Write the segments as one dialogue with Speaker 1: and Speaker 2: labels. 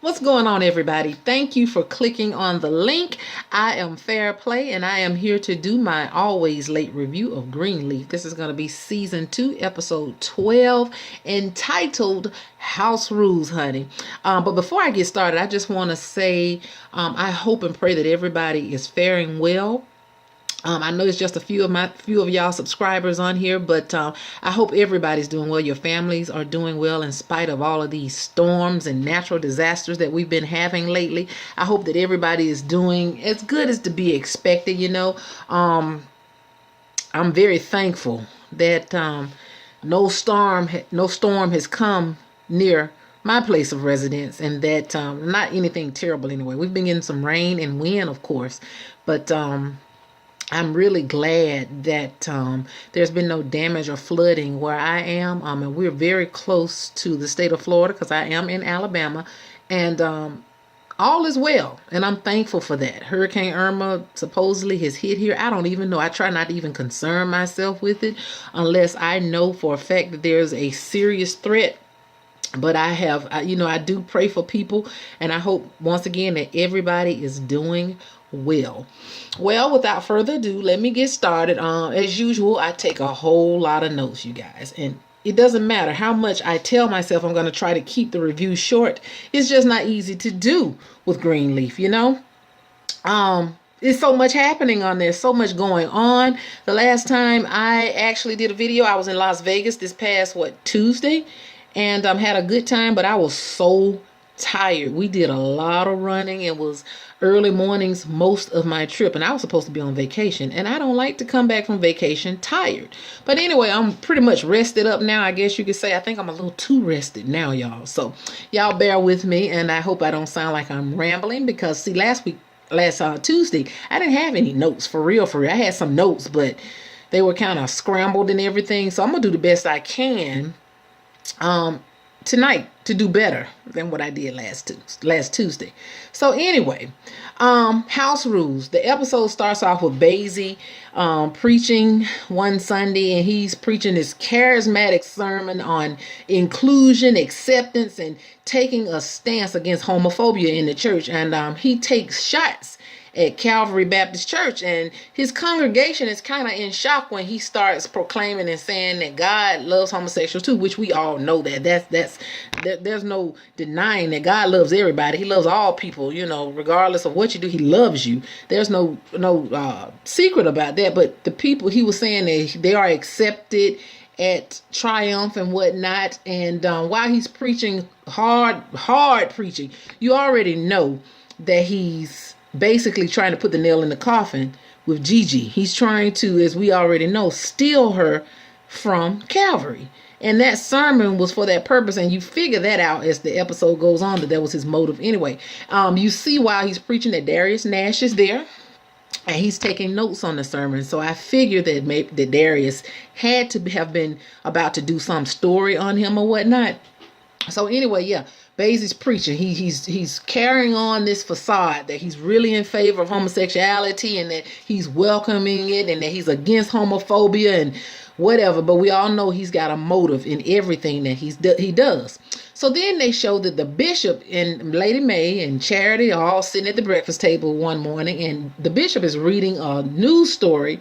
Speaker 1: What's going on, everybody? Thank you for clicking on the link. I am Fair Play, and I am here to do my always late review of Greenleaf. This is going to be season 2, episode 12, entitled House Rules, honey. But before I get started, I just want to say I hope and pray that everybody is faring well. I know it's just a few of y'all subscribers on here, but I hope everybody's doing well. Your families are doing well in spite of all of these storms and natural disasters that we've been having lately. I hope that everybody is doing as good as to be expected. I'm very thankful that no storm has come near my place of residence, and that not anything terrible anyway. We've been getting some rain and wind, of course, but I'm really glad that there's been no damage or flooding where I am. And we're very close to the state of Florida because I am in Alabama, and all is well. And I'm thankful for that. Hurricane Irma supposedly has hit here. I don't even know. I try not to even concern myself with it unless I know for a fact that there's a serious threat. But I do pray for people, and I hope once again that everybody is doing well. Well, without further ado, let me get started. As usual, I take a whole lot of notes, you guys, and it doesn't matter how much I tell myself I'm going to try to keep the review short. It's just not easy to do with Greenleaf, There's so much happening on there, so much going on. The last time I actually did a video, I was in Las Vegas this past, Tuesday, and had a good time, but I was so tired. We did a lot of running. It was early mornings most of my trip, and I was supposed to be on vacation, and I don't like to come back from vacation tired. But anyway, I'm pretty much rested up now, I guess you could say. I think I'm a little too rested now, y'all. So y'all bear with me, and I hope I don't sound like I'm rambling, because see, last Tuesday, I didn't have any notes for real. I had some notes, but they were kind of scrambled and everything. So I'm gonna do the best I can tonight to do better than what I did last Tuesday. So anyway, house rules. The episode starts off with Bazie preaching one Sunday, and he's preaching this charismatic sermon on inclusion, acceptance, and taking a stance against homophobia in the church. And he takes shots at Calvary Baptist Church, and his congregation is kind of in shock when he starts proclaiming and saying that God loves homosexuals too, which we all know that there's no denying that God loves everybody. He loves all people, regardless of what you do, he loves you. There's no secret about that. But the people, he was saying that they are accepted at Triumph and whatnot, and while he's preaching hard preaching, you already know that he's basically trying to put the nail in the coffin with GiGi. He's trying to, as we already know, steal her from Calvary. And that sermon was for that purpose, and you figure that out as the episode goes on, that was his motive anyway. You see while he's preaching that Darrius Nash is there, and he's taking notes on the sermon. So I figured that Darrius had to have been about to do some story on him or whatnot. So anyway, yeah, Bazie's preaching. He's carrying on this facade that he's really in favor of homosexuality, and that he's welcoming it, and that he's against homophobia and whatever. But we all know he's got a motive in everything that he does. So then they show that the bishop and Lady Mae and Charity are all sitting at the breakfast table one morning, and the bishop is reading a news story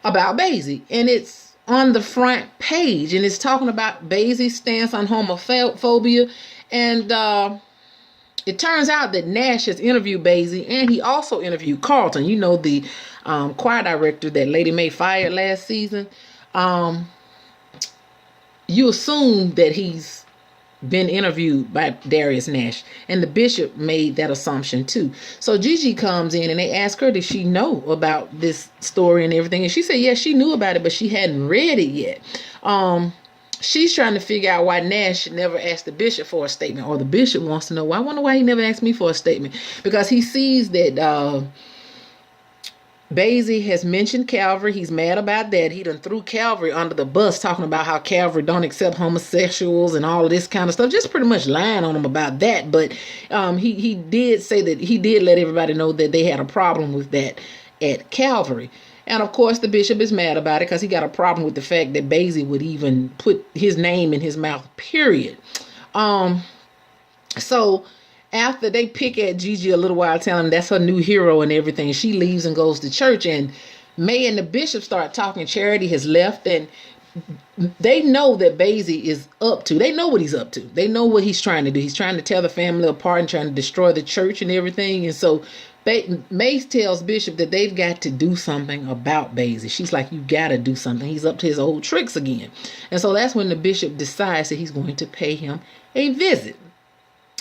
Speaker 1: about Bazie, and it's on the front page, and it's talking about Bazie's stance on homophobia. And it turns out that Nash has interviewed Bazie, and he also interviewed Carlton, the choir director that Lady Mae fired last season. You assume that he's been interviewed by Darrius Nash, and the bishop made that assumption too. So GiGi comes in, and they ask her, did she know about this story and everything? And she said, yes, she knew about it, but she hadn't read it yet. She's trying to figure out why Nash never asked the bishop for a statement, or the bishop wants to know, well, I wonder why he never asked me for a statement, because he sees that Bazie has mentioned Calvary. He's mad about that. He done threw Calvary under the bus, talking about how Calvary don't accept homosexuals and all of this kind of stuff, just pretty much lying on him about that. But he did say that he did let everybody know that they had a problem with that at Calvary. And of course, the bishop is mad about it because he got a problem with the fact that Bazie would even put his name in his mouth, period. So after they pick at GiGi a little while, telling him that's her new hero and everything, she leaves and goes to church. And May and the bishop start talking. Charity has left, and they know that Bazie is up to. They know what he's up to. They know what he's trying to do. He's trying to tear the family apart and trying to destroy the church and everything. And so May tells Bishop that they've got to do something about Bazie. She's like, you got to do something. He's up to his old tricks again. And so that's when the bishop decides that he's going to pay him a visit.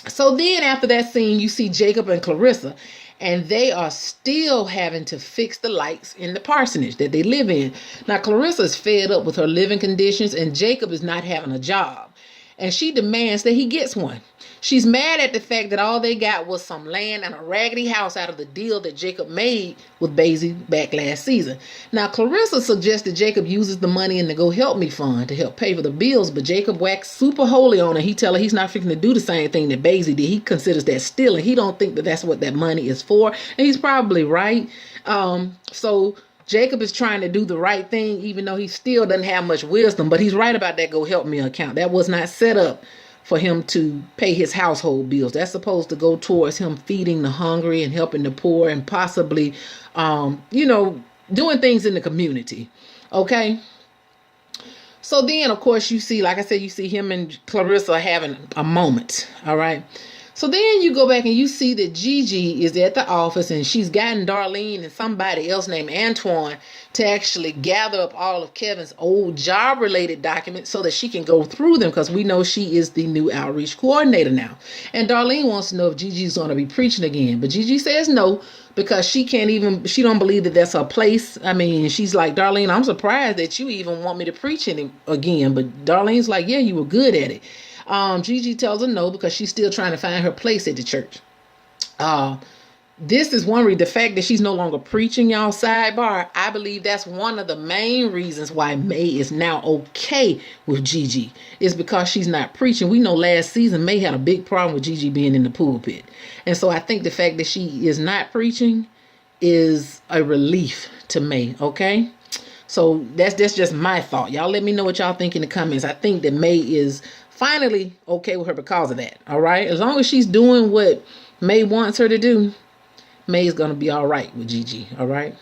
Speaker 1: So then after that scene, you see Jacob and Clarissa, and they are still having to fix the lights in the parsonage that they live in. Now, Clarissa is fed up with her living conditions, and Jacob is not having a job. And she demands that he gets one. She's mad at the fact that all they got was some land and a raggedy house out of the deal that Jacob made with Bazie back last season. Now, Clarissa suggests that Jacob uses the money in the Go Help Me fund to help pay for the bills, but Jacob waxed super holy on her. He tell her he's not fixing to do the same thing that Bazie did. He considers that stealing. He don't think that that's what that money is for, and he's probably right. So Jacob is trying to do the right thing, even though he still doesn't have much wisdom, but he's right about that Go Help Me account. That was not set up for him to pay his household bills. That's supposed to go towards him feeding the hungry and helping the poor and possibly, doing things in the community. Okay. So then, of course, you see, like I said, you see him and Clarissa having a moment. All right. So then you go back and you see that GiGi is at the office, and she's gotten Darlene and somebody else named Antoine to actually gather up all of Kevin's old job-related documents so that she can go through them, because we know she is the new outreach coordinator now. And Darlene wants to know if GiGi's going to be preaching again. But GiGi says no, because she don't believe that that's her place. I mean, she's like, Darlene, I'm surprised that you even want me to preach again. But Darlene's like, yeah, you were good at it. GiGi tells her no, because she's still trying to find her place at the church. This is one reason, the fact that she's no longer preaching, y'all, sidebar, I believe that's one of the main reasons why May is now okay with GiGi, is because she's not preaching. We know last season May had a big problem with GiGi being in the pulpit. And so I think the fact that she is not preaching is a relief to May, okay? So that's just my thought. Y'all let me know what y'all think in the comments. I think that May is finally okay with her because of that. All right. As long as she's doing what May wants her to do, May is going to be all right with GiGi. All right.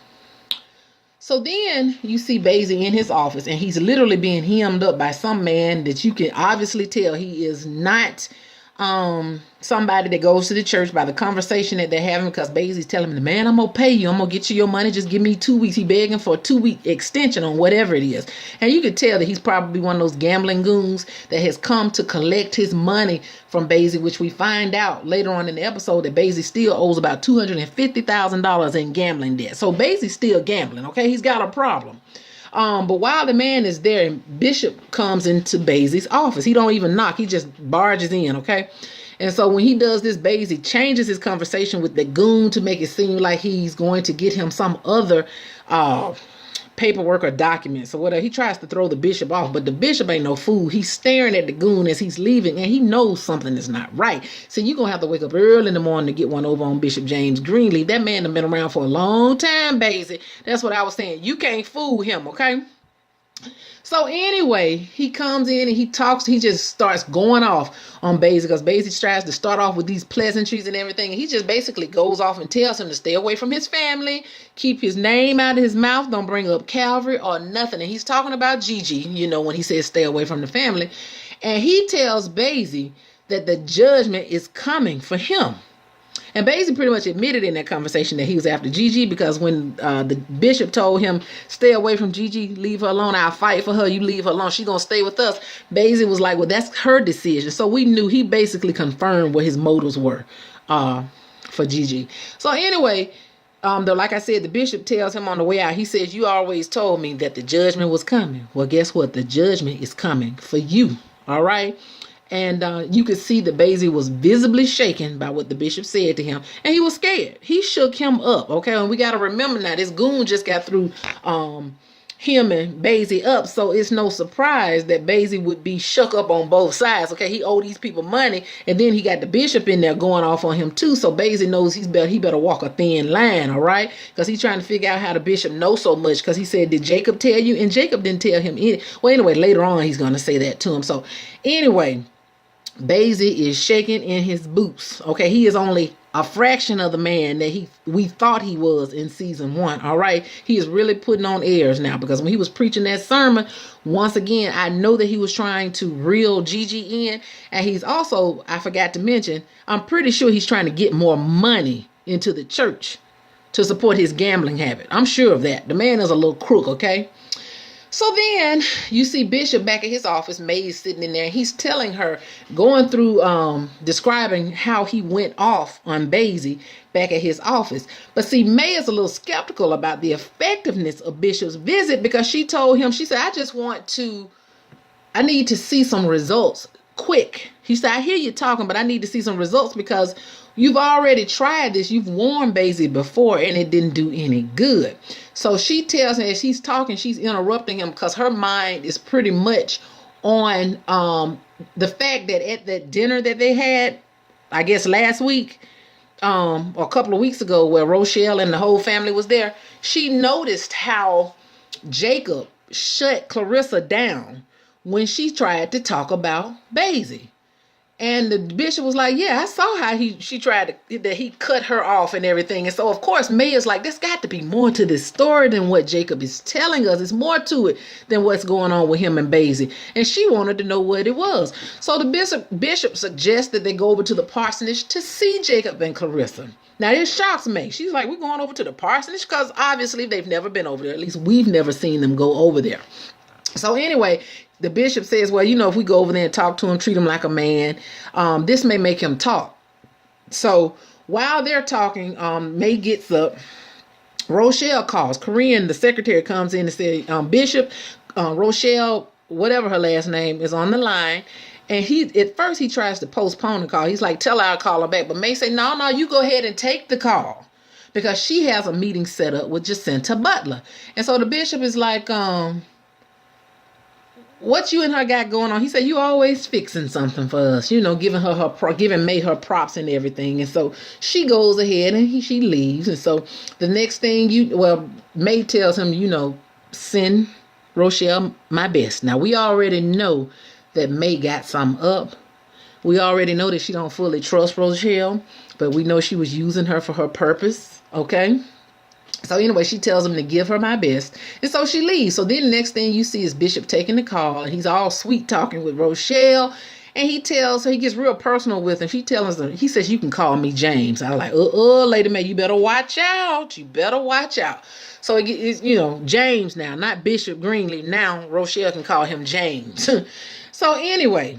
Speaker 1: So then you see Bazie in his office, and he's literally being hemmed up by some man that you can obviously tell he is not somebody that goes to the church by the conversation that they're having, because Bazie's telling him, man, I'm gonna pay you, I'm gonna get you your money, just give me 2 weeks. He begging for a 2-week extension on whatever it is. And you could tell that he's probably one of those gambling goons that has come to collect his money from Bazie, which we find out later on in the episode that Bazie still owes about $250,000 in gambling debt. So Bazie's still gambling, okay? He's got a problem. But while the man is there, Bishop comes into Bazie's office. He don't even knock. He just barges in, okay? And so when he does this, Bazie changes his conversation with the goon to make it seem like he's going to get him some other paperwork or documents or whatever. He tries to throw the bishop off, but the bishop ain't no fool. He's staring at the goon as he's leaving, and he knows something is not right. So you're going to have to wake up early in the morning to get one over on Bishop James Greenleaf. That man has been around for a long time, Bazie. That's what I was saying. You can't fool him, okay? So anyway, he comes in and he talks. He just starts going off on Bazie, because Bazie tries to start off with these pleasantries and everything. And he just basically goes off and tells him to stay away from his family, keep his name out of his mouth, don't bring up Calvary or nothing. And he's talking about GiGi, when he says stay away from the family. And he tells Bazie that the judgment is coming for him. And Bazie pretty much admitted in that conversation that he was after GiGi, because when the bishop told him, stay away from GiGi, leave her alone, I'll fight for her, you leave her alone, she's going to stay with us. Bazie was like, well, that's her decision. So we knew he basically confirmed what his motives were for GiGi. So anyway, though, like I said, the bishop tells him on the way out, he says, you always told me that the judgment was coming. Well, guess what? The judgment is coming for you. All right. And you could see that Bazie was visibly shaken by what the bishop said to him. And he was scared. He shook him up. Okay. And we got to remember now, this goon just got through him and Bazie up. So it's no surprise that Bazie would be shook up on both sides. Okay. He owed these people money. And then he got the bishop in there going off on him too. So Bazie knows he better walk a thin line. All right. Because he's trying to figure out how the bishop knows so much. Because he said, did Jacob tell you? And Jacob didn't tell him any. Well, anyway, later on, he's going to say that to him. So anyway, Bazie is shaking in his boots. Okay, he is only a fraction of the man that we thought he was in season 1. All right, he is really putting on airs now, because when he was preaching that sermon, once again, I know that he was trying to reel GiGi in, and he's also, I forgot to mention, I'm pretty sure he's trying to get more money into the church to support his gambling habit. I'm sure of that. The man is a little crook, okay? So then you see Bishop back at his office. May's sitting in there. He's telling her, going through, describing how he went off on Bazie back at his office. But see, May is a little skeptical about the effectiveness of Bishop's visit, because she told him, she said, I need to see some results quick. He said, I hear you talking, but I need to see some results, because you've already tried this. You've warned Bazie before and it didn't do any good. So she tells him, as she's talking, she's interrupting him, because her mind is pretty much on the fact that at that dinner that they had, I guess last week, or a couple of weeks ago, where Rochelle and the whole family was there, she noticed how Jacob shut Clarissa down when she tried to talk about Bazie. And the bishop was like, yeah, I saw how she tried that he cut her off and everything. And so, of course, May is like, there's got to be more to this story than what Jacob is telling us. There's more to it than what's going on with him and Bazie. And she wanted to know what it was. So the bishop suggested they go over to the parsonage to see Jacob and Clarissa. Now, this shocks May. She's like, we're going over to the parsonage? Because obviously they've never been over there. At least we've never seen them go over there. So anyway, the bishop says, well, if we go over there and talk to him, treat him like a man, this may make him talk. So while they're talking, May gets up. Rochelle calls. Korean, the secretary, comes in and says, Bishop, Rochelle, whatever her last name, is on the line. And at first he tries to postpone the call. He's like, tell her I'll call her back. But May say, no, you go ahead and take the call, because she has a meeting set up with Jacinta Butler. And so the bishop is like, what you and her got going on? He said, you always fixing something for us, giving May her props and everything. And so she goes ahead and she leaves. And so the next thing May tells him, send Rochelle my best. Now we already know that May got some up. We already know that she don't fully trust Rochelle, but we know she was using her for her purpose. Okay. So anyway, she tells him to give her my best. And so she leaves. So then the next thing you see is Bishop taking the call. And he's all sweet talking with Rochelle. And he tells her, he gets real personal with her. He says, you can call me James. I'm like, Lady May, you better watch out. You better watch out. So it's, James now, not Bishop Greenleaf. Now Rochelle can call him James. So anyway,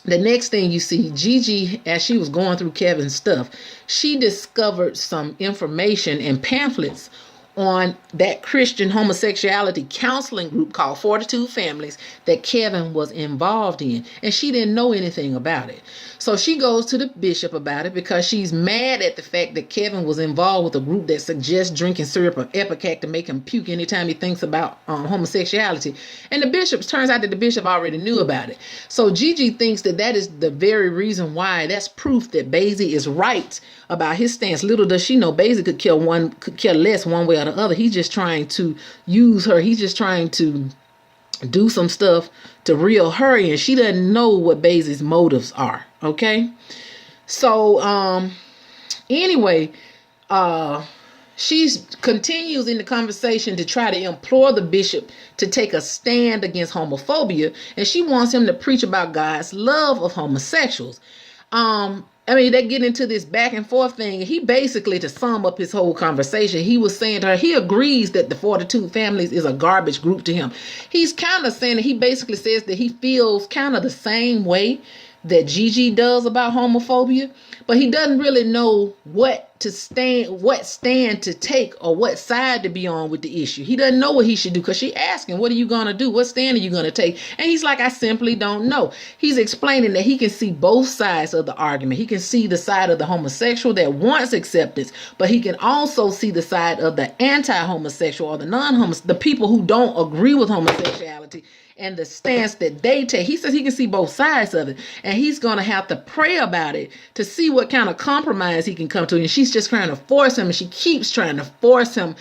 Speaker 1: the next thing you see, GiGi, as she was going through Kevin's stuff, she discovered some information and pamphlets on that Christian homosexuality counseling group called Fortitude Families that Kevin was involved in. And she didn't know anything about it. So she goes to the bishop about it, because she's mad at the fact that Kevin was involved with a group that suggests drinking syrup or Epicac to make him puke anytime he thinks about homosexuality. And turns out that the bishop already knew about it. So GiGi thinks that is the very reason why. That's proof that Bazie is right about his stance. Little does she know, Bazie could care less one way or the other. He's just trying to use her. He's just trying to do some stuff to reel her in. She doesn't know what Bazie's motives are. Okay. So, anyway, she continues in the conversation to try to implore the bishop to take a stand against homophobia. And she wants him to preach about God's love of homosexuals. They get into this back and forth thing. He basically, to sum up his whole conversation, he was saying to her, he agrees that the Fortitude Families is a garbage group to him. He's kind of saying that he basically says that he feels kind of the same way that GiGi does about homophobia, but he doesn't really know what stand to take or what side to be on with the issue. He doesn't know what he should do, because she asking, what are you going to do? What stand are you going to take? And he's like, I simply don't know. He's explaining that he can see both sides of the argument. He can see the side of the homosexual that wants acceptance, but he can also see the side of the anti-homosexual or the people who don't agree with homosexuality and the stance that they take. He says he can see both sides of it, and he's going to have to pray about it to see what kind of compromise he can come to. And she's just trying to force him, and she keeps trying to force him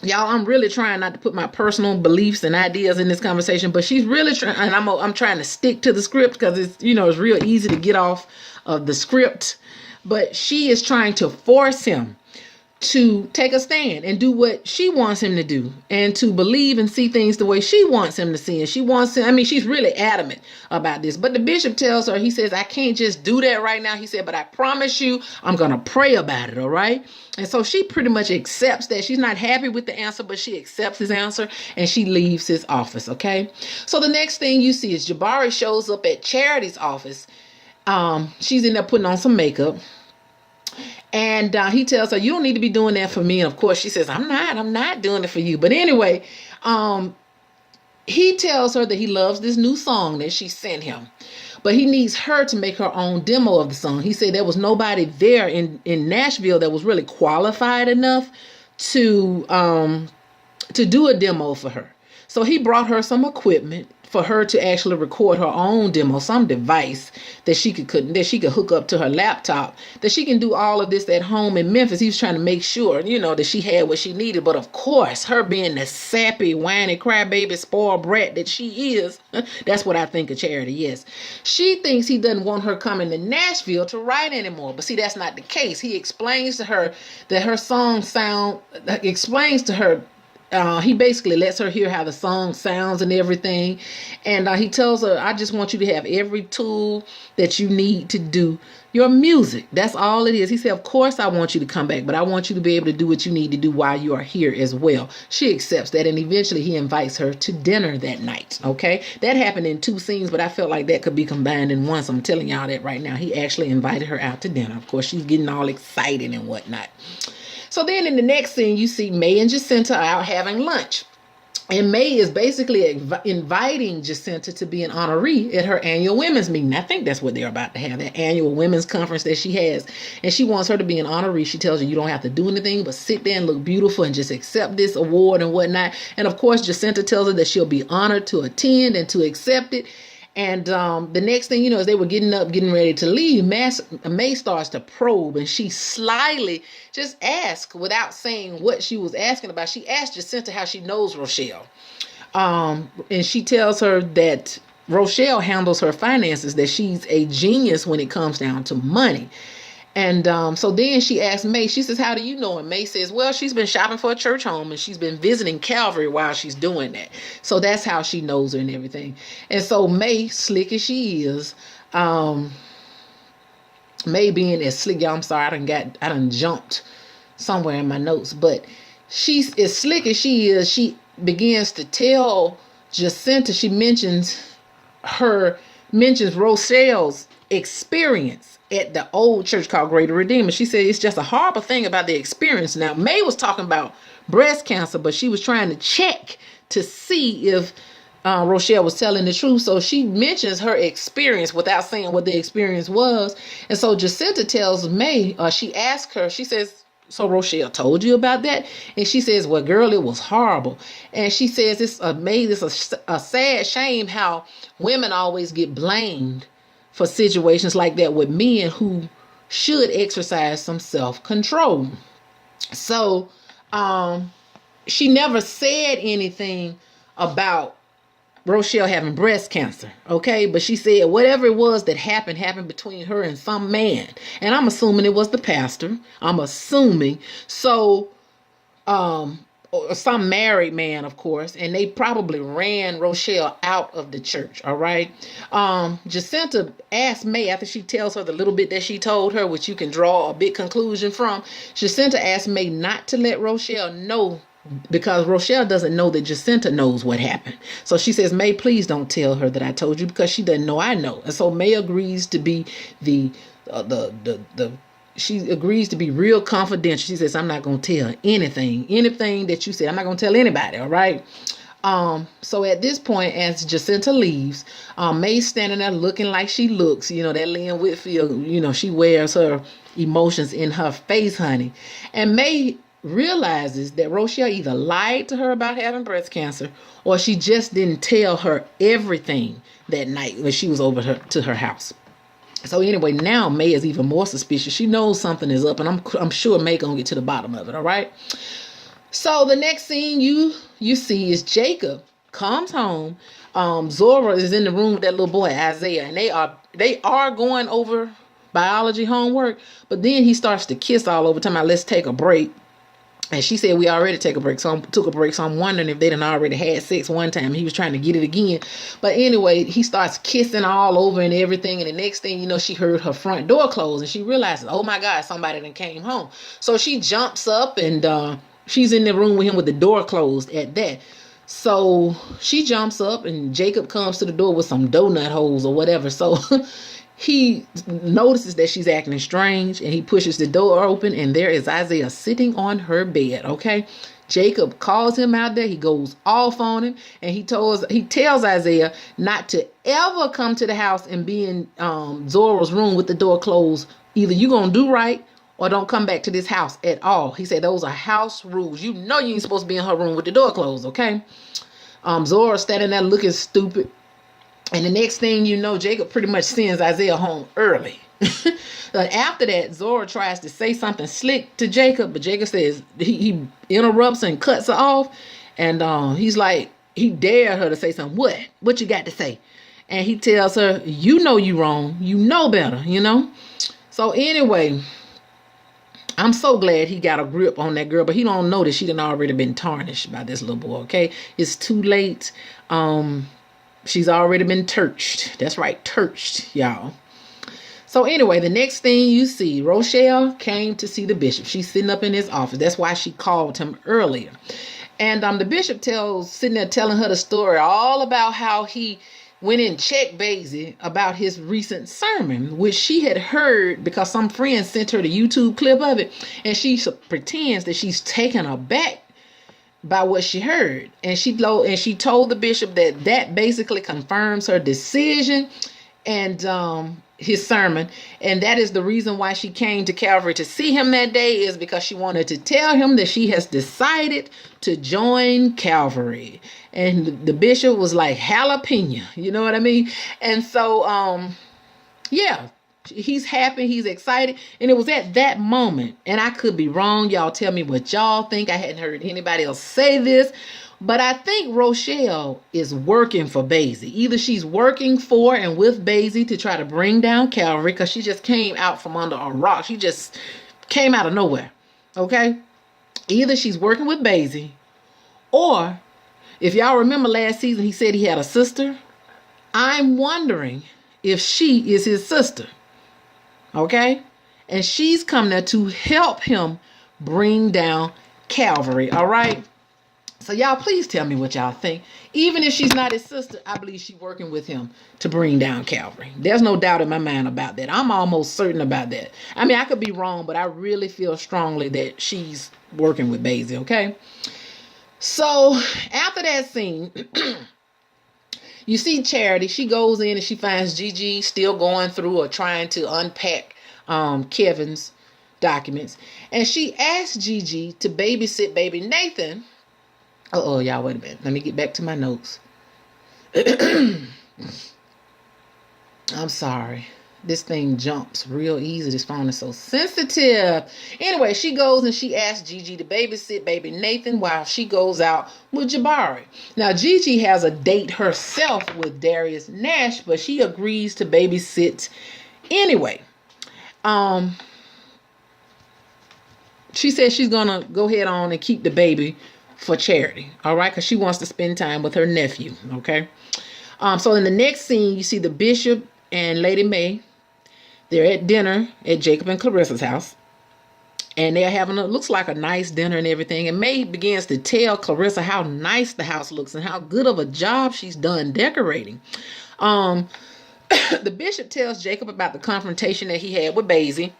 Speaker 1: Y'all, I'm really trying not to put my personal beliefs and ideas in this conversation, but she's really trying, and I'm trying to stick to the script because it's, it's real easy to get off of the script. But she is trying to force him to take a stand and do what she wants him to do, and to believe and see things the way she wants him to see. And she wants him, she's really adamant about this. But the bishop tells her, he says, I can't just do that right now. He said, but I promise you, I'm going to pray about it. All right. And so she pretty much accepts that. She's not happy with the answer, but she accepts his answer and she leaves his office. Okay. So the next thing you see is Jabari shows up at Charity's office. She's in there putting on some makeup. And he tells her, you don't need to be doing that for me. And of course she says, I'm not doing it for you. But anyway, he tells her that he loves this new song that she sent him, but he needs her to make her own demo of the song. He said there was nobody there in Nashville that was really qualified enough to do a demo for her. So he brought her some equipment for her to actually record her own demo, some device that she could hook up to her laptop, that she can do all of this at home in Memphis. He was trying to make sure, that she had what she needed. But of course, her being the sappy, whiny, crybaby, spoiled brat that she is, that's what I think of Charity, yes. She thinks he doesn't want her coming to Nashville to write anymore. But see, that's not the case. He explains to her that her song he basically lets her hear how the song sounds and everything. And he tells her, I just want you to have every tool that you need to do your music. That's all it is. He said, of course I want you to come back, but I want you to be able to do what you need to do while you are here as well. She accepts that, and eventually he invites her to dinner that night. Okay. That happened in 2 scenes, but I felt like that could be combined in one. So I'm telling y'all that right now. He actually invited her out to dinner. Of course, she's getting all excited and whatnot. So then in the next scene, you see May and Jacinta out having lunch. And May is basically inviting Jacinta to be an honoree at her annual women's meeting. I think that's what they're about to have, that annual women's conference that she has. And she wants her to be an honoree. She tells her you don't have to do anything but sit there and look beautiful and just accept this award and whatnot. And of course, Jacinta tells her that she'll be honored to attend and to accept it. And the next thing you know, as they were getting ready to leave, May starts to probe, and she slyly just asked, without saying what she was asking about, she asked Jacinta how she knows Rochelle. And she tells her that Rochelle handles her finances, that she's a genius when it comes down to money. And so then she asked May, she says, how do you know? And May says, well, she's been shopping for a church home and she's been visiting Calvary while she's doing that. So that's how she knows her and everything. And so May, slick as she is, May being as slick, y'all, I'm sorry, I done jumped somewhere in my notes, but she's as slick as she is. She begins to tell Jacinta, she mentions Rochelle's experience at the old church called Greater Redeemer. She said it's just a horrible thing about the experience. Now, May was talking about breast cancer, but she was trying to check to see if Rochelle was telling the truth. So she mentions her experience without saying what the experience was. And so Jacinta tells May, she asks her, she says, so Rochelle told you about that? And she says, well, girl, it was horrible. And she says, it's a sad shame how women always get blamed for situations like that with men who should exercise some self-control. So she never said anything about Rochelle having breast cancer, okay? But she said whatever it was that happened between her and some man. And I'm assuming it was the pastor. I'm assuming. So or some married man, of course, and they probably ran Rochelle out of the church, all right? Jacinta asked May, after she tells her the little bit that she told her, which you can draw a big conclusion from, Jacinta asked May not to let Rochelle know, because Rochelle doesn't know that Jacinta knows what happened. So she says, May, please don't tell her that I told you, because she doesn't know I know. And so May agrees to be she agrees to be real confidential. She says, I'm not going to tell anything that you said. I'm not going to tell anybody. All right. So at this point, as Jacinta leaves, May's standing there looking like she looks, that Lynn Whitfield, she wears her emotions in her face, honey. And May realizes that Rochelle either lied to her about having breast cancer, or she just didn't tell her everything that night when she was over to her house. So anyway, now May is even more suspicious. She knows something is up, and I'm sure May gonna get to the bottom of it. All right. So the next scene you see is Jacob comes home. Zora is in the room with that little boy Isaiah, and they are going over biology homework. But then he starts to kiss all over, talking about let's take a break. And she said we already took a break, so I'm wondering if they done already had sex one time. He was trying to get it again. But anyway, he starts kissing all over and everything. And the next thing you know, she heard her front door close. And she realizes, oh my God, somebody done came home. So she jumps up and she's in the room with him with the door closed at that. So she jumps up and Jacob comes to the door with some donut holes or whatever. So he notices that she's acting strange and he pushes the door open and there is Isaiah sitting on her bed. Okay. Jacob calls him out there. He goes off on him and he tells Isaiah not to ever come to the house and be in Zora's room with the door closed. Either you're going to do right or don't come back to this house at all. He said those are house rules. You know you ain't supposed to be in her room with the door closed. Okay. Zora standing there looking stupid. And the next thing you know, Jacob pretty much sends Isaiah home early. After that, Zora tries to say something slick to Jacob, but Jacob says he interrupts and cuts her off. And he's like, he dared her to say something. What you got to say? And he tells her, you know you wrong. You know better, you know? So anyway, I'm so glad he got a grip on that girl, but he don't know that she done already been tarnished by this little boy, okay? It's too late. She's already been turched. That's right, turched, y'all. So anyway, the next thing you see, Rochelle came to see the bishop. She's sitting up in his office. That's why she called him earlier. And the bishop sitting there telling her the story all about how he went and checked Bazie about his recent sermon, which she had heard because some friend sent her the YouTube clip of it. And she pretends that she's taken aback by what she heard, and she told the bishop that basically confirms her decision and his sermon, and that is the reason why she came to Calvary to see him that day, is because she wanted to tell him that she has decided to join Calvary. And the bishop was like jalapeno, you know what I mean? And so yeah, he's happy, he's excited. And it was at that moment, and I could be wrong, y'all tell me what y'all think. I hadn't heard anybody else say this, but I think Rochelle is working for Bazie. Either she's working for and with Bazie to try to bring down Calvary, because she just came out from under a rock. She just came out of nowhere, okay? Either she's working with Bazie, or if y'all remember last season, he said he had a sister. I'm wondering if she is his sister. Okay? And she's come there to help him bring down Calvary. All right? So y'all please tell me what y'all think. Even if she's not his sister, I believe she's working with him to bring down Calvary. There's no doubt in my mind about that. I'm almost certain about that. I mean, I could be wrong, but I really feel strongly that she's working with Bazie. Okay? So after that scene, you see Charity. She goes in and she finds GiGi still going through or trying to unpack Kevin's documents. And she asks GiGi to babysit baby Nathan. Oh, y'all, wait a minute. Let me get back to my notes. I'm sorry. This thing jumps real easy. This phone is so sensitive. Anyway, she goes and she asks GiGi to babysit baby Nathan while she goes out with Jabari. Now, GiGi has a date herself with Darrius Nash, but she agrees to babysit anyway. She says she's going to go ahead on and keep the baby for Charity. All right? Because she wants to spend time with her nephew. Okay? So in the next scene, you see the bishop and Lady May. They're at dinner at Jacob and Clarissa's house. And they're having looks like a nice dinner and everything. And May begins to tell Clarissa how nice the house looks and how good of a job she's done decorating. The bishop tells Jacob about the confrontation that he had with Bazie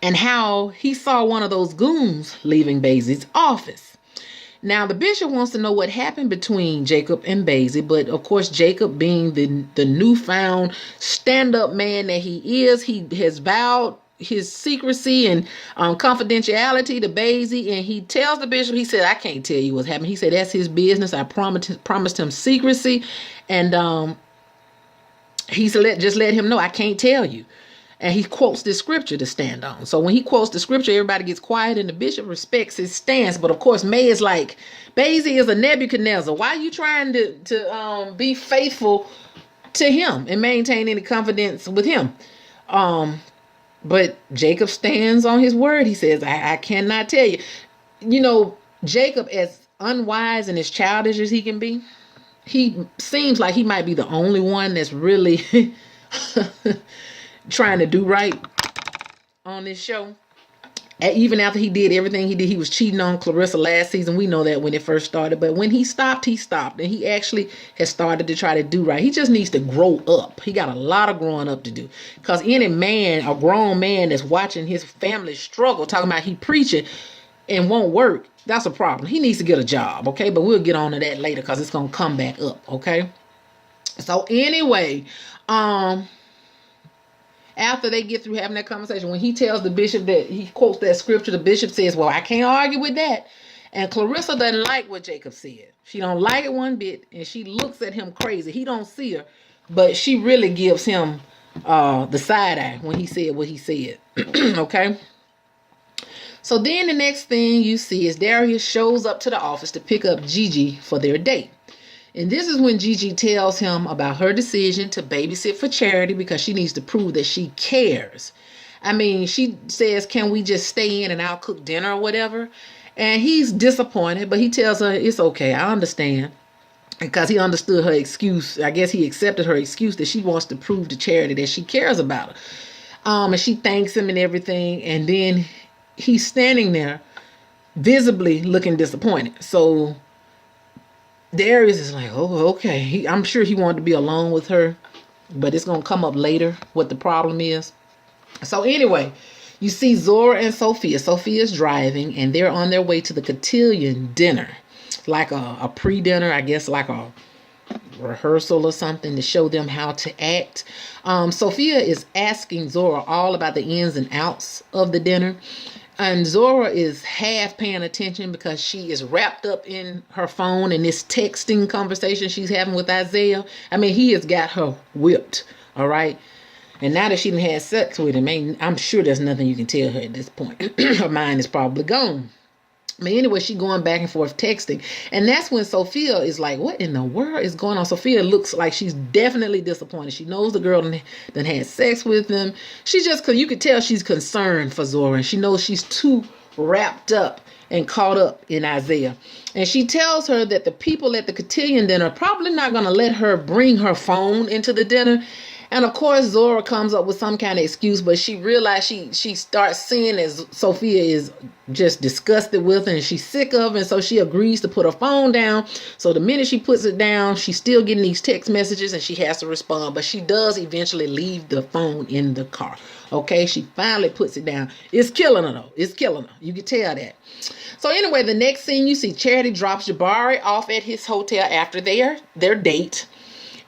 Speaker 1: and how he saw one of those goons leaving Bazie's office. Now, the bishop wants to know what happened between Jacob and Bazie, but of course, Jacob being the newfound stand-up man that he is, he has vowed his secrecy and confidentiality to Bazie, and he tells the bishop, he said, I can't tell you what's happening. He said, that's his business. I promised him secrecy, and he said, just let him know I can't tell you. And he quotes this scripture to stand on. So when he quotes the scripture, everybody gets quiet and the bishop respects his stance. But of course, May is like, Bazie is a Nebuchadnezzar. Why are you trying to be faithful to him and maintain any confidence with him? But Jacob stands on his word. He says, I cannot tell you. You know, Jacob, as unwise and as childish as he can be, he seems like he might be the only one that's really trying to do right on this show. And even after he did everything he did, he was cheating on Clarissa last season. We know that when it first started. But when he stopped. And he actually has started to try to do right. He just needs to grow up. He got a lot of growing up to do. Because any man, a grown man that's watching his family struggle, talking about he preaching and won't work, that's a problem. He needs to get a job, okay? But we'll get on to that later because it's going to come back up, okay? So anyway, after they get through having that conversation, when he tells the bishop that he quotes that scripture, the bishop says, well, I can't argue with that. And Clarissa doesn't like what Jacob said. She don't like it one bit, and she looks at him crazy. He don't see her, but she really gives him the side eye when he said what he said. Okay? So then the next thing you see is Darrius shows up to the office to pick up GiGi for their date. And this is when GiGi tells him about her decision to babysit for charity because she needs to prove that she cares. I mean, she says, can we just stay in and I'll cook dinner or whatever? And he's disappointed, but he tells her, it's okay, I understand. Because he understood her excuse. I guess he accepted her excuse that she wants to prove to charity that she cares about her. And she thanks him and everything. And then he's standing there visibly looking disappointed. So Darrius is like, oh, okay. I'm sure he wanted to be alone with her, but it's going to come up later what the problem is. So anyway, you see Zora and Sophia. Sophia's driving, and they're on their way to the cotillion dinner. Like a pre-dinner, I guess, like a rehearsal or something to show them how to act. Sophia is asking Zora all about the ins and outs of the dinner. And Zora is half paying attention because she is wrapped up in her phone and this texting conversation she's having with Isaiah. I mean, he has got her whipped, all right? And now that she done had sex with him, I'm sure there's nothing you can tell her at this point. Her mind is probably gone. But anyway, she going back and forth texting. And that's when Sophia is like, what in the world is going on? Sophia looks like she's definitely disappointed. She knows the girl that had sex with him. She just, you could tell she's concerned for Zora. And she knows she's too wrapped up and caught up in Isaiah. And she tells her that the people at the cotillion dinner are probably not going to let her bring her phone into the dinner. And of course, Zora comes up with some kind of excuse, but she realized she starts seeing as Sophia is just disgusted with her and she's sick of her. And so she agrees to put her phone down. So the minute she puts it down, she's still getting these text messages and she has to respond. But she does eventually leave the phone in the car. Okay, she finally puts it down. It's killing her though. It's killing her. You can tell that. So anyway, the next scene you see Charity drops Jabari off at his hotel after their date.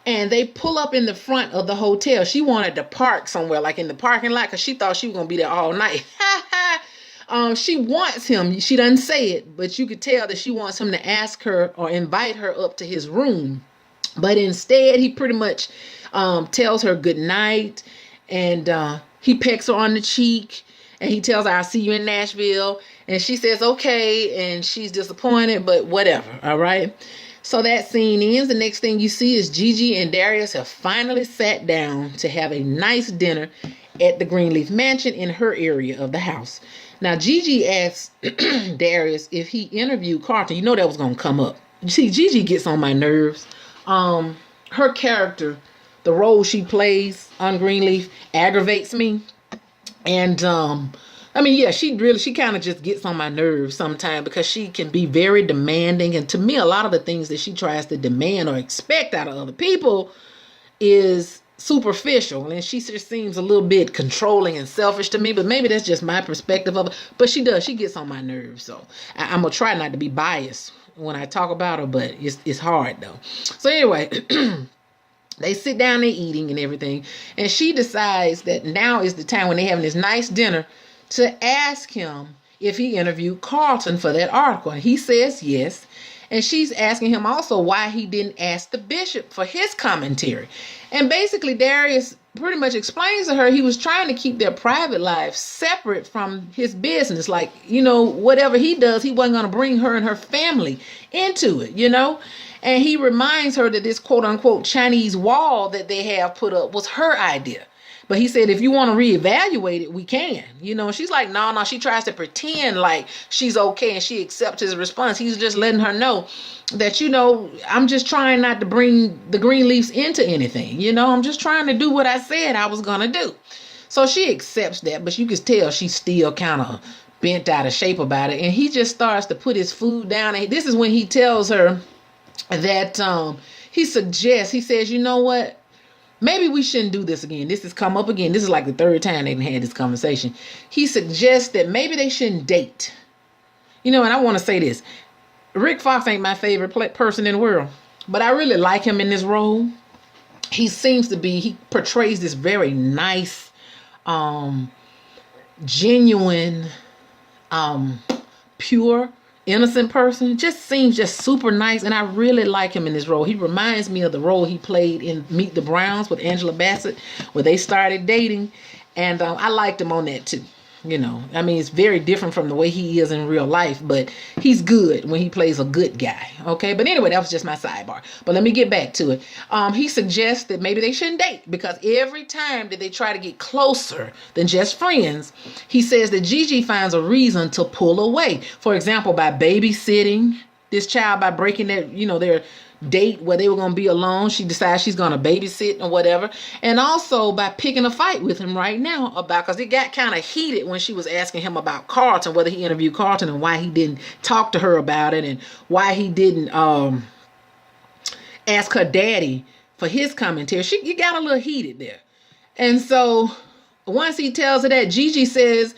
Speaker 1: And they pull up in the front of the hotel. She wanted to park somewhere, like in the parking lot, because she thought she was going to be there all night. She wants him. She doesn't say it, but you could tell that she wants him to ask her or invite her up to his room. But instead, he pretty much tells her good night. And he pecks her on the cheek. And he tells her, I'll see you in Nashville. And she says, okay. And she's disappointed, but whatever. All right. So that scene ends. The next thing you see is GiGi and Darrius have finally sat down to have a nice dinner at the Greenleaf mansion in her area of the house. Now, GiGi asks Darrius if he interviewed Carlton. You know that was going to come up. You see, GiGi gets on my nerves. Her character, the role she plays on Greenleaf, aggravates me. And I mean, yeah, she kind of just gets on my nerves sometimes because she can be very demanding. And to me, a lot of the things that she tries to demand or expect out of other people is superficial. And she just seems a little bit controlling and selfish to me. But maybe that's just my perspective of it. But she does. She gets on my nerves. So I'm going to try not to be biased when I talk about her. But it's hard, though. So anyway, they sit down, they're eating and everything. And she decides that now is the time when they're having this nice dinner to ask him if he interviewed Carlton for that article. And he says yes. And she's asking him also why he didn't ask the bishop for his commentary. And basically, Darrius pretty much explains to her he was trying to keep their private lives separate from his business. Like, whatever he does, he wasn't going to bring her and her family into it. And he reminds her that this quote unquote Chinese wall that they have put up was her idea. But he said, if you want to reevaluate it, we can. She's like, no. She tries to pretend like she's okay and she accepts his response. He's just letting her know that, I'm just trying not to bring the Greenleafs into anything. I'm just trying to do what I said I was going to do. So she accepts that, but you can tell she's still kind of bent out of shape about it. And he just starts to put his food down. And this is when he tells her that he says, you know what? Maybe we shouldn't do this again. This has come up again. This is like the third time they've had this conversation. He suggests that maybe they shouldn't date. And I want to say this. Rick Fox ain't my favorite person in the world, but I really like him in this role. He portrays this very nice, genuine, pure, innocent person. Just seems just super nice, and I really like him in this role. He reminds me of the role he played in Meet the Browns with Angela Bassett, where they started dating, and I liked him on that too. It's very different from the way he is in real life, but he's good when he plays a good guy. Okay, but anyway, that was just my sidebar. But let me get back to it. He suggests that maybe they shouldn't date, because every time that they try to get closer than just friends, he says that GiGi finds a reason to pull away. For example, by babysitting this child, by breaking their date where they were going to be alone. She decides she's going to babysit or whatever. And also by picking a fight with him right now because it got kind of heated when she was asking him about Carlton, whether he interviewed Carlton and why he didn't talk to her about it, and why he didn't ask her daddy for his commentary. You got a little heated there. And so once he tells her that, GiGi says,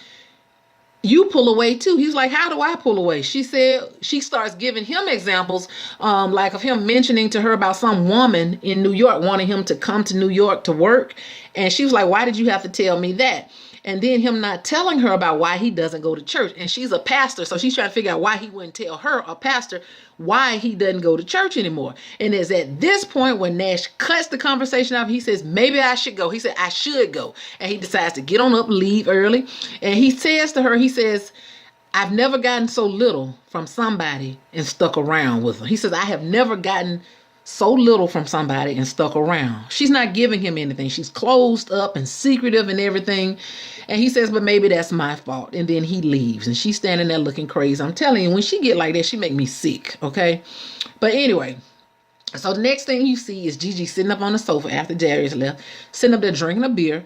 Speaker 1: you pull away too. He's like, how do I pull away? She said she starts giving him examples, like of him mentioning to her about some woman in New York wanting him to come to New York to work. And she was like, why did you have to tell me that? And then him not telling her about why he doesn't go to church. And she's a pastor, so she's trying to figure out why he wouldn't tell her, a pastor, why he doesn't go to church anymore. And it's at this point when Nash cuts the conversation off. He says, maybe I should go. He said, I should go. And he decides to get on up and leave early. And he says to her, I've never gotten so little from somebody and stuck around with her. He says, I have never gotten so little from somebody and stuck around. She's not giving him anything. She's closed up and secretive and everything. And he says, but maybe that's my fault. And then he leaves and she's standing there looking crazy. I'm telling you, when she get like that, she make me sick. Okay. But anyway, so the next thing you see is GiGi sitting up on the sofa after Darrius left, sitting up there drinking a beer.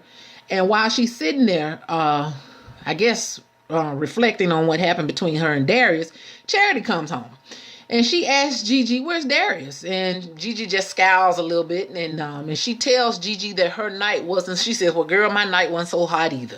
Speaker 1: And while she's sitting there, reflecting on what happened between her and Darrius, Charity comes home. And she asks GiGi, where's Darrius? And GiGi just scowls a little bit. And she tells GiGi that her night wasn't, she says, well, girl, my night wasn't so hot either.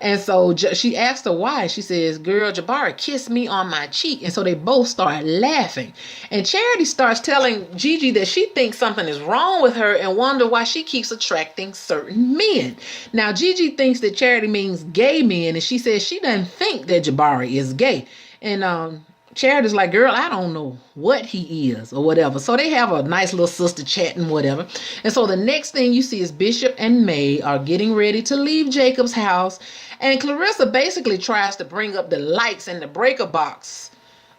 Speaker 1: And so she asked her why. She says, girl, Jabari kissed me on my cheek. And so they both start laughing. And Charity starts telling GiGi that she thinks something is wrong with her and wonder why she keeps attracting certain men. Now, GiGi thinks that Charity means gay men. And she says she doesn't think that Jabari is gay. And Charity's like, girl, I don't know what he is or whatever. So they have a nice little sister chat and whatever. And so the next thing you see is Bishop and May are getting ready to leave Jacob's house. And Clarissa basically tries to bring up the lights in the breaker box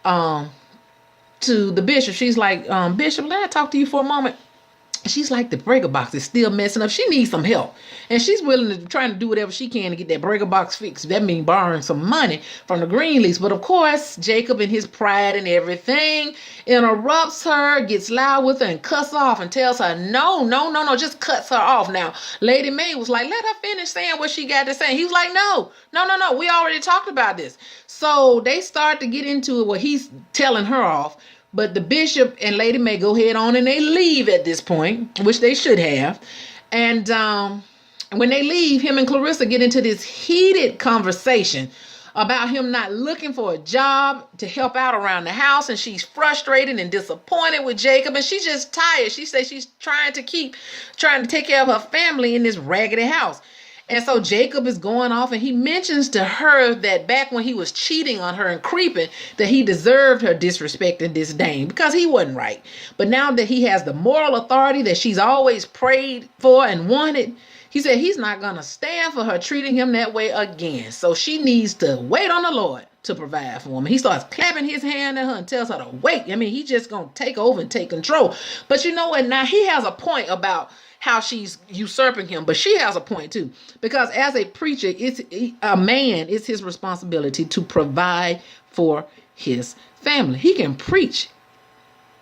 Speaker 1: to the bishop. She's like, Bishop, let I talk to you for a moment. She's like, the breaker box is still messing up. She needs some help. And she's willing to try to do whatever she can to get that breaker box fixed. That means borrowing some money from the Greenleafs. But of course, Jacob in his pride and everything interrupts her, gets loud with her and cuss off and tells her, no, just cuts her off. Now, Lady May was like, let her finish saying what she got to say. He was like, no, we already talked about this. So they start to get into it where he's telling her off. But the bishop and Lady May go head on and they leave at this point, which they should have. And when they leave, him and Clarissa get into this heated conversation about him not looking for a job to help out around the house. And she's frustrated and disappointed with Jacob. And she's just tired. She says she's trying to take care of her family in this raggedy house. And so Jacob is going off and he mentions to her that back when he was cheating on her and creeping, that he deserved her disrespect and disdain because he wasn't right. But now that he has the moral authority that she's always prayed for and wanted, He said he's not going to stand for her treating him that way again. So she needs to wait on the Lord to provide for him. He starts clapping his hand at her and tells her to wait. I mean, he's just going to take over and take control. But you know what? Now he has a point about how she's usurping him, but she has a point too. Because as a preacher, it's his responsibility to provide for his family. He can preach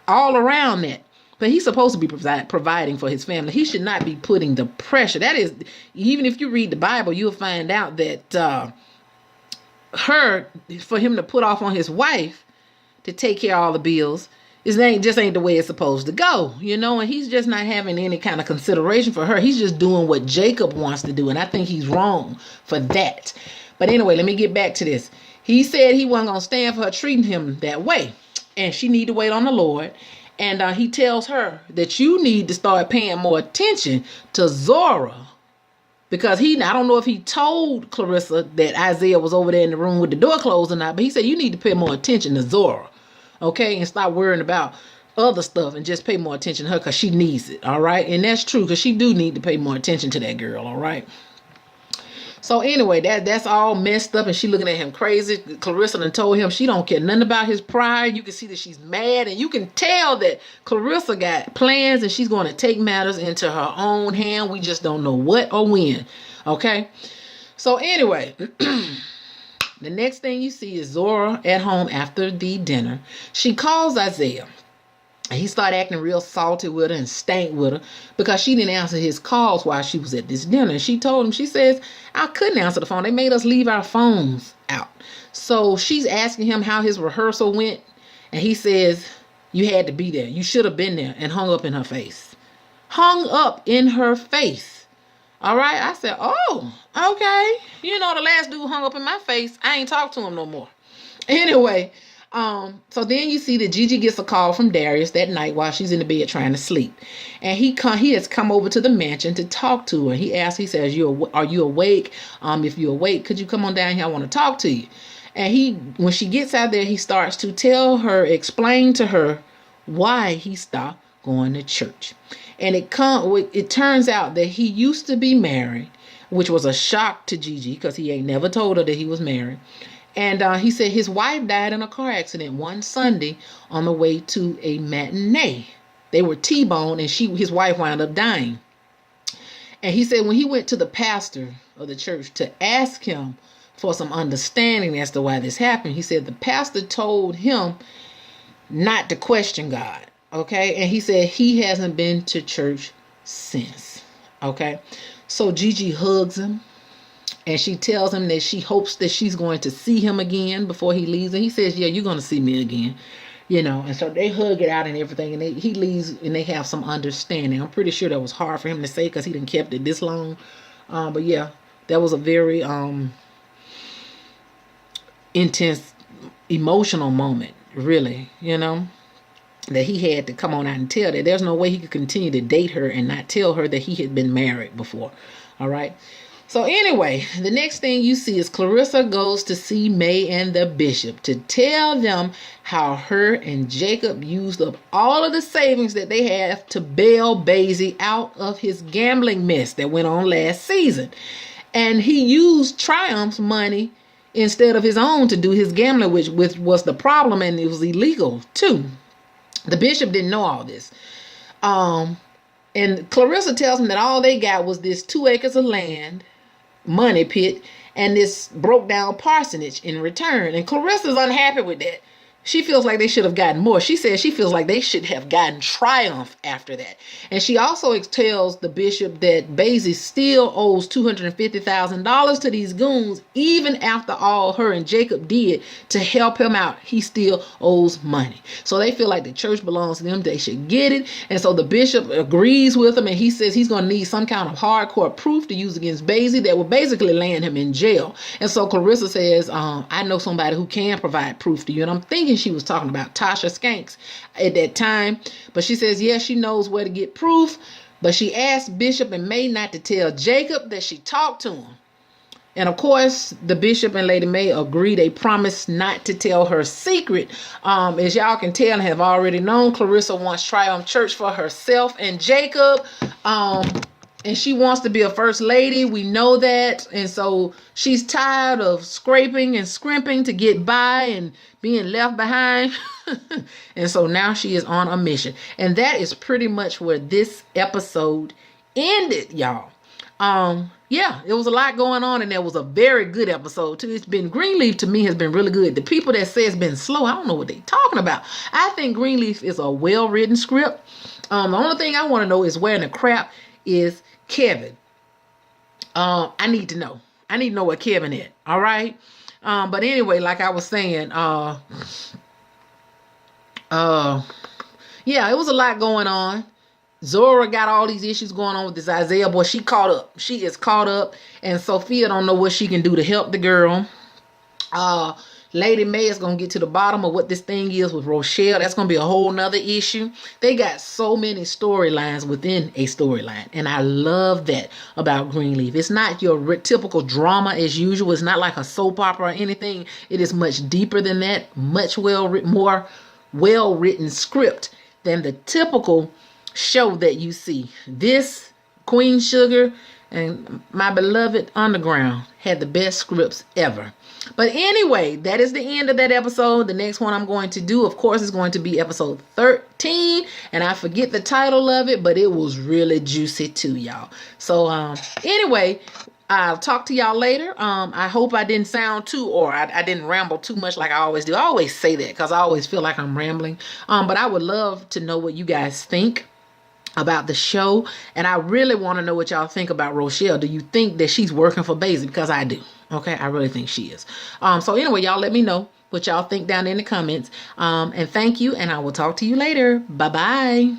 Speaker 1: all around that, but he's supposed to be providing for his family. He should not be putting the pressure. That is, even if you read the Bible, you'll find out that for him to put off on his wife to take care of all the bills, just ain't the way it's supposed to go, and he's just not having any kind of consideration for her. He's just doing what Jacob wants to do, and I think he's wrong for that. But anyway, let me get back to this. He said he wasn't going to stand for her treating him that way, and she need to wait on the Lord. And he tells her that you need to start paying more attention to Zora, because I don't know if he told Clarissa that Isaiah was over there in the room with the door closed or not, but he said you need to pay more attention to Zora, okay, and stop worrying about other stuff and just pay more attention to her, because she needs it, all right? And that's true, because she do need to pay more attention to that girl, all right? So anyway, that's all messed up, and she looking at him crazy. Clarissa done told him she don't care nothing about his pride. You can see that she's mad, and you can tell that Clarissa got plans, and she's going to take matters into her own hand. We just don't know what or when, okay? So anyway, the next thing you see is Zora at home after the dinner. She calls Isaiah. He started acting real salty with her and stank with her because she didn't answer his calls while she was at this dinner. And she told him, she says, I couldn't answer the phone. They made us leave our phones out. So she's asking him how his rehearsal went. And he says, you had to be there. You should have been there, and hung up in her face. Hung up in her face. All right. I said, oh, okay. The last dude hung up in my face. I ain't talked to him no more. Anyway. So then you see that GiGi gets a call from Darrius that night while she's in the bed trying to sleep. And he has come over to the mansion to talk to her. He says, are you awake? If you're awake, could you come on down here? I want to talk to you. And when she gets out there, he starts to explain to her why he stopped going to church. And it turns out that he used to be married, which was a shock to GiGi because he ain't never told her that he was married. And he said his wife died in a car accident one Sunday on the way to a matinee. They were T-boned, and his wife wound up dying. And he said when he went to the pastor of the church to ask him for some understanding as to why this happened, he said the pastor told him not to question God. Okay. And he said he hasn't been to church since. Okay. So GiGi hugs him. And she tells him that she hopes that she's going to see him again before he leaves. And he says, yeah, you're going to see me again. And so they hug it out and everything. And he leaves and they have some understanding. I'm pretty sure that was hard for him to say because he didn't kept it this long. But yeah, that was a very intense, emotional moment, really, that he had to come on out and tell that there's no way he could continue to date her and not tell her that he had been married before. All right. So anyway, the next thing you see is Clarissa goes to see May and the bishop to tell them how her and Jacob used up all of the savings that they have to bail Bazie out of his gambling mess that went on last season. And he used Triumph's money instead of his own to do his gambling, which was the problem, and it was illegal too. The bishop didn't know all this. And Clarissa tells him that all they got was this 2 acres of land, money pit, and this broke down parsonage in return. And Clarissa's unhappy with that. She feels like they should have gotten more. She says she feels like they should have gotten Triumph after that. And she also tells the bishop that Bazie still owes $250,000 to these goons, even after all her and Jacob did to help him out. He still owes money. So they feel like the church belongs to them. They should get it. And so the bishop agrees with him, and he says he's going to need some kind of hardcore proof to use against Bazie that will basically land him in jail. And so Clarissa says, I know somebody who can provide proof to you. And I'm thinking she was talking about Skanks at that time, but she says yes, she knows where to get proof, but she asked Bishop and May not to tell Jacob that she talked to him. And of course the bishop and Lady May agree. They promise not to tell her secret. As y'all can tell and have already known, Clarissa wants Triumph Church for herself and Jacob. and she wants to be a first lady. We know that. And so she's tired of scraping and scrimping to get by and being left behind. And so now she is on a mission. And that is pretty much where this episode ended, y'all. Yeah, it was a lot going on, and there was a very good episode too. It's been Greenleaf to me has been really good. The people that say it's been slow, I don't know what they're talking about. I think Greenleaf is a well-written script. The only thing I want to know is where in the crap is Kevin. I need to know. I need to know where Kevin is. All right. But anyway, like I was saying, yeah, it was a lot going on. Zora got all these issues going on with this Isaiah boy. She caught up. She is caught up. And Sophia don't know what she can do to help the girl. Lady May is going to get to the bottom of what this thing is with Rochelle. That's going to be a whole nother issue. They got so many storylines within a storyline. And I love that about Greenleaf. It's not your typical drama as usual. It's not like a soap opera or anything. It is much deeper than that. Much more well-written script than the typical show that you see. This, Queen Sugar, and My Beloved Underground had the best scripts ever. But anyway, that is the end of that episode. The next one I'm going to do, of course, is going to be episode 13. And I forget the title of it, but it was really juicy too, y'all. So anyway, I'll talk to y'all later. I hope I didn't sound I didn't ramble too much like I always do. I always say that because I always feel like I'm rambling. But I would love to know what you guys think about the show, and I really want to know what y'all think about Rochelle. Do you think that she's working for Bazie? Because I do. Okay, I really think she is. So anyway, y'all let me know what y'all think down in the comments. And thank you, and I will talk to you later. Bye-bye.